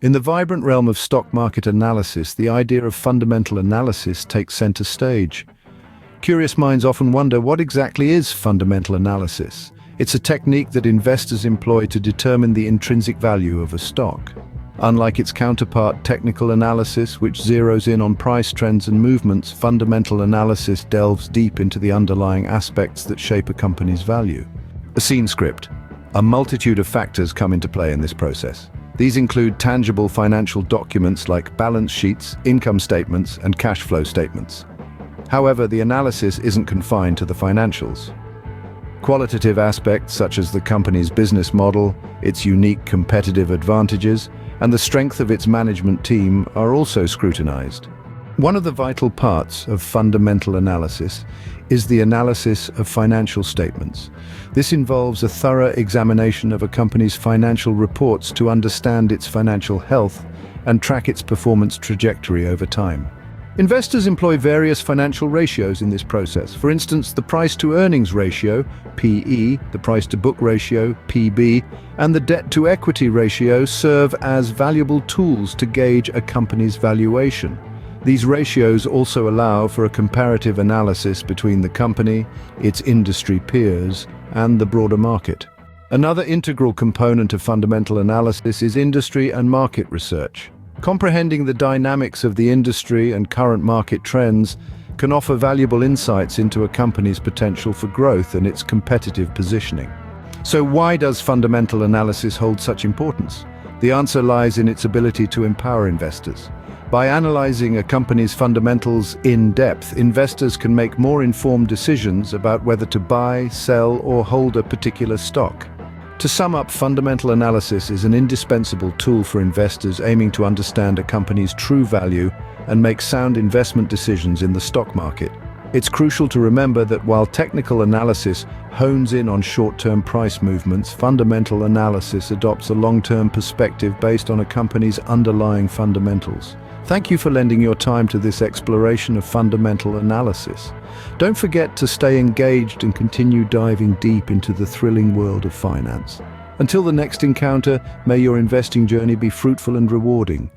In the vibrant realm of stock market analysis, the idea of fundamental analysis takes center stage. Curious minds often wonder, what exactly is fundamental analysis? It's a technique that investors employ to determine the intrinsic value of a stock. Unlike its counterpart, technical analysis, which zeroes in on price trends and movements, fundamental analysis delves deep into the underlying aspects that shape a company's value. A scene script. A multitude of factors come into play in this process. These include tangible financial documents like balance sheets, income statements, and cash flow statements. However, the analysis isn't confined to the financials. Qualitative aspects such as the company's business model, its unique competitive advantages, and the strength of its management team are also scrutinized. One of the vital parts of fundamental analysis is the analysis of financial statements. This involves a thorough examination of a company's financial reports to understand its financial health and track its performance trajectory over time. Investors employ various financial ratios in this process. For instance, the price-to-earnings ratio, PE, the price-to-book ratio, PB, and the debt-to-equity ratio serve as valuable tools to gauge a company's valuation. These ratios also allow for a comparative analysis between the company, its industry peers, and the broader market. Another integral component of fundamental analysis is industry and market research. Comprehending the dynamics of the industry and current market trends can offer valuable insights into a company's potential for growth and its competitive positioning. So why does fundamental analysis hold such importance? The answer lies in its ability to empower investors. By analyzing a company's fundamentals in depth, investors can make more informed decisions about whether to buy, sell, or hold a particular stock. To sum up, fundamental analysis is an indispensable tool for investors aiming to understand a company's true value and make sound investment decisions in the stock market. It's crucial to remember that while technical analysis hones in on short-term price movements, fundamental analysis adopts a long-term perspective based on a company's underlying fundamentals. Thank you for lending your time to this exploration of fundamental analysis. Don't forget to stay engaged and continue diving deep into the thrilling world of finance. Until the next encounter, may your investing journey be fruitful and rewarding.